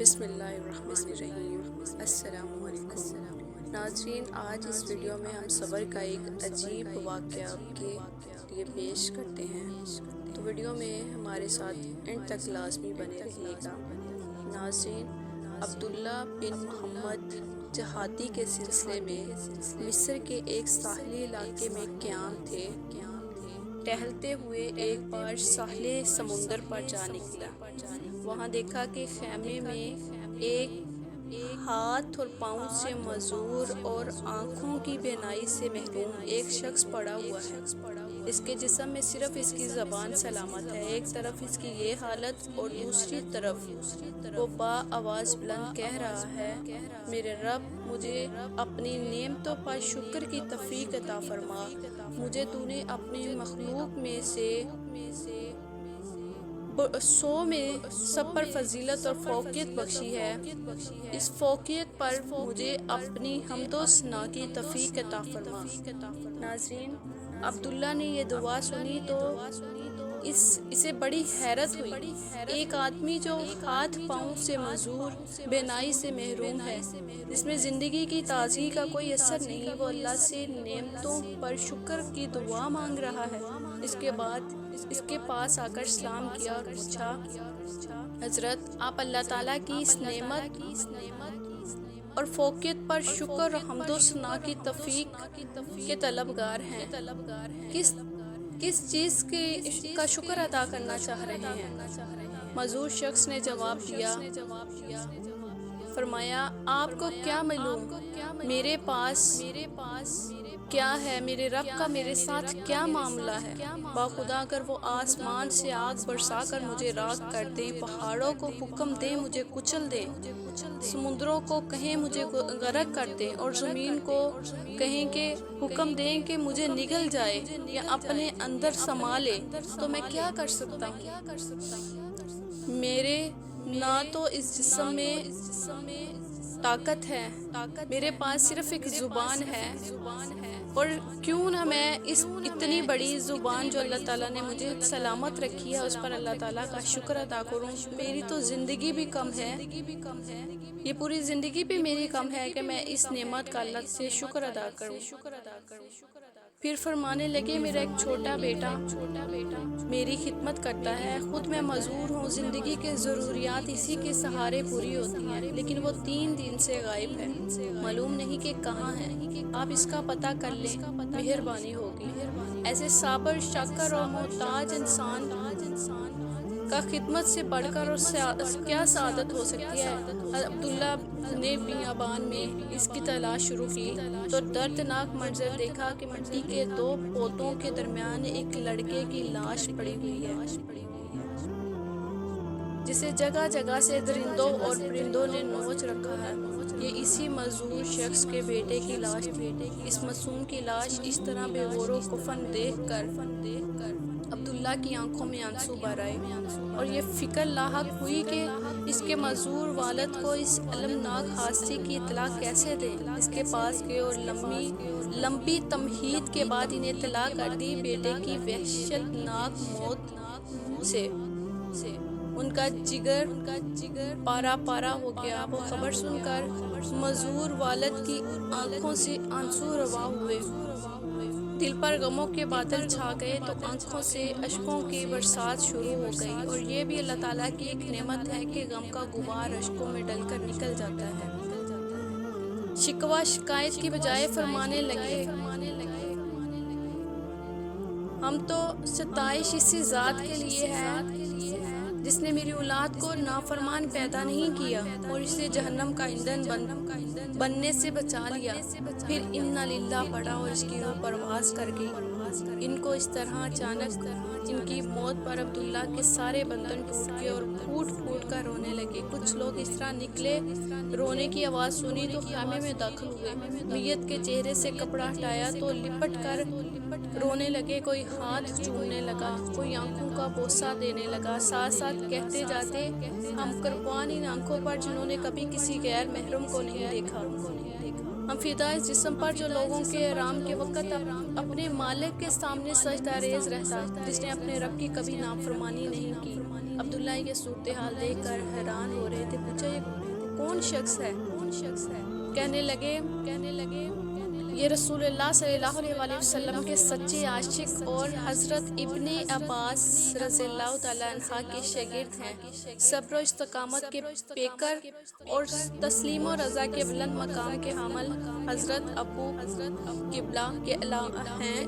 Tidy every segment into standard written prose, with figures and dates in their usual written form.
بسم اللہ الرحمن الرحیم۔ السلام علیکم ناظرین، آج اس ویڈیو میں ہم صبر کا ایک عجیب واقعہ آپ کے لیے پیش کرتے ہیں، تو ویڈیو میں ہمارے ساتھ اینڈ تک لازمی بنے رہیے گا۔ ناظرین، عبداللہ بن محمد جہادی کے سلسلے میں مصر کے ایک ساحلی علاقے میں قیام تھے۔ ٹہلتے ہوئے ایک بار ساحل سمندر پر جا نکلا۔ وہاں دیکھا کہ خیمے میں ایک ہاتھ اور پاؤں سے معذور اور آنکھوں کی بینائی سے محروم ایک شخص پڑا ہوا ہے۔ اس کے جسم میں صرف اس کی زبان سلامت ہے۔ ایک طرف اس کی یہ حالت اور دوسری طرف وہ با آواز بلند کہہ رہا ہے، میرے رب، مجھے اپنی نعمتوں پر شکر کی توفیق عطا فرما۔ مجھے تو نے اپنی مخلوق میں سے 100 میں سب پر فضیلت اور فوقیت بخشی ہے۔ اس فوقیت پر مجھے اپنی حمد و ثنا کی توفیق عطا فرما۔ ناظرین، عبداللہ نے یہ دعا سنی تو اسے بڑی حیرت ہوئی۔ ایک آدمی جو ہاتھ پاؤں سے معذور، بینائی سے محروم ہے، جس میں زندگی کی تازگی کا کوئی اثر نہیں، وہ اللہ سے نعمتوں پر شکر کی دعا مانگ رہا ہے۔ اس کے بعد اس کے پاس آ کر سلام کیا اور پوچھا، حضرت، آپ اللہ تعالیٰ کی اس نعمت اور فوقیت پر شکر اور حمد و ثنا کی توفیق کے طلبگار ہیں، کس چیز کا شکر ادا کرنا چاہ رہے ہیں؟ معذور شخص نے جواب دیا، فرمایا، آپ کو کیا معلوم میرے پاس کیا ہے، میرے رب کا میرے ساتھ کیا معاملہ ہے؟ باخدا اگر وہ آسمان سے آگ برسا کر مجھے راکھ کر دیں، پہاڑوں کو حکم دیں مجھے کچل دیں، سمندروں کو کہیں مجھے غرق کر دیں، اور زمین کو کہیں کہ حکم دیں کہ مجھے نگل جائے یا اپنے اندر سما لے، تو میں کیا کر سکتا ہوں؟ میرے نہ تو اس جسم میں طاقت ہے، میرے پاس صرف ایک زبان ہے، اور کیوں نہ میں اس اتنی بڑی زبان جو اللہ تعالیٰ نے مجھے سلامت رکھی ہے اس پر اللہ تعالیٰ کا شکر ادا کروں؟ میری تو زندگی بھی کم ہے، یہ پوری زندگی بھی میری کم ہے کہ میں اس نعمت کا اللہ سے شکر ادا کروں۔ پھر فرمانے لگے، میرا ایک چھوٹا بیٹا میری خدمت کرتا ہے، خود میں معذور ہوں، زندگی کے ضروریات اسی کے سہارے پوری ہوتی ہیں، لیکن وہ 3 دن سے غائب ہے، معلوم نہیں کہ کہاں ہے۔ آپ اس کا پتہ کر لیں، مہربانی ہوگی۔ ایسے صابر، شاکر اور محتاج انسان کا خدمت سے بڑھ کر اور کیا سعادت ہو سکتی ہے؟ عبداللہ نے بیابان میں اس کی تلاش شروع کی تو دردناک منظر دیکھا کہ مٹی کے 2 پوتوں کے درمیان ایک لڑکے کی لاش پڑی ہوئی ہے، جسے جگہ جگہ سے درندوں اور پرندوں نے نوچ رکھا ہے۔ یہ اسی معذور شخص کے بیٹے کی لاش تھی۔ اس معصوم کی لاش اس طرح بے غور و کفن دیکھ کر عبداللہ کی آنکھوں میں آنسو بھر آئے، اور یہ فکر لاحق ہوئی کہ اس کے معذور والد کو اس المناک حادثے کی اطلاع کیسے دیں۔ اس کے پاس گئے اور لمبی تمہید کے بعد انہیں اطلاع کر دی بیٹے کی وحشتناک موت سے۔ ان کا جگر پارا پارا ہو گیا۔ وہ خبر سن کر معذور والد کی آنکھوں سے آنسو روا ہوئے، دل پر غموں کے بادل چھا گئے تو آنکھوں سے اشکوں کی برسات شروع ہو گئی، اور یہ بھی اللہ تعالیٰ کی ایک نعمت ہے کہ غم کا غبار اشکوں میں ڈل کر نکل جاتا ہے۔ شکوہ شکایت کی بجائے فرمانے لگے، ہم تو ستائش اسی ذات کے لیے ہے جس نے میری اولاد کو نافرمان پیدا نہیں کیا اور اسے جہنم کا ایندھن بننے سے بچا لیا۔ پھر انا للہ پڑھا اور اس کی روح پرواز کر گئی۔ ان کو اس طرح اچانک ان کی موت پر عبداللہ کے سارے بندن ٹوٹ گئے اور پھوٹ پھوٹ کر رونے لگے۔ کچھ لوگ اس طرح نکلے، رونے کی آواز سنی تو خیمے میں داخل ہوئے، میت کے چہرے سے کپڑا ہٹایا تو لپٹ کر رونے لگے، کوئی ہاتھ چومنے لگا، کوئی آنکھوں کا بوسہ دینے لگا، ساتھ ساتھ کہتے جاتے، ہم قربان ان آنکھوں پر جنہوں نے کبھی کسی غیر محرم کو نہیں دیکھا، ہم فدا اس جسم پر جو لوگوں کے آرام کے وقت اپنے مالک کے سامنے سجدہ ریز رہتا، جس نے اپنے رب کی کبھی نافرمانی نہیں کی۔ عبداللہ یہ صورتحال دیکھ کر حیران ہو رہے تھے۔ پوچھا یہ کون شخص ہے؟ کہنے لگے یہ رسول اللہ صلی اللہ علیہ وآلہ وسلم کے سچے عاشق اور حضرت ابن عباس رضی اللہ تعالیٰ عنہ کے شاگرد ہیں۔ صبر و استقامت کے پیکر اور تسلیم و رضا کے بلند مقام کے حامل حضرت ابو قبلہ کے ہیں۔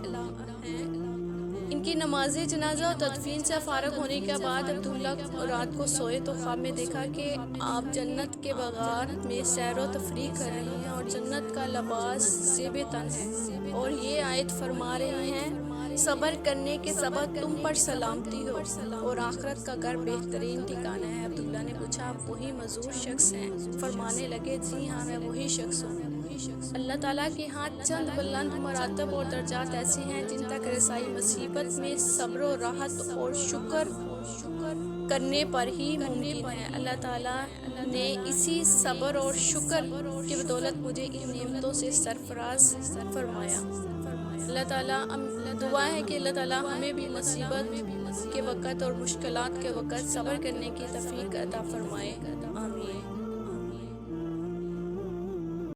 ان کی نماز جنازہ اور تدفین سے فارغ ہونے کے بعد عبداللہ رات کو سوئے تو خواب میں دیکھا کہ آپ جنت کے باغات میں سیر و تفریح کر رہے ہیں اور جنت کا لباس زیب تن ہے، اور یہ آیت فرما رہے ہیں صبر کرنے کے سبب تم پر سلامتی ہو اور آخرت کا گھر بہترین ٹھکانہ ہے۔ عبداللہ نے پوچھا آپ وہی مذکور شخص ہیں؟ فرمانے لگے جی ہاں میں وہی شخص ہوں۔ اللہ تعالیٰ کے ہاں چند بلند مراتب اور درجات ایسے ہیں جن تک رسائی مصیبت میں صبر و راحت اور شکر کرنے پر ہی ممکن ہے۔ اللہ تعالیٰ نے اسی صبر اور شکر کی بدولت مجھے ان نعمتوں سے سرفراز فرمایا۔ اللہ تعالیٰ دعا ہے کہ اللہ تعالیٰ ہمیں بھی مصیبت کے وقت اور مشکلات کے وقت صبر کرنے کی توفیق عطا فرمائے، آمین۔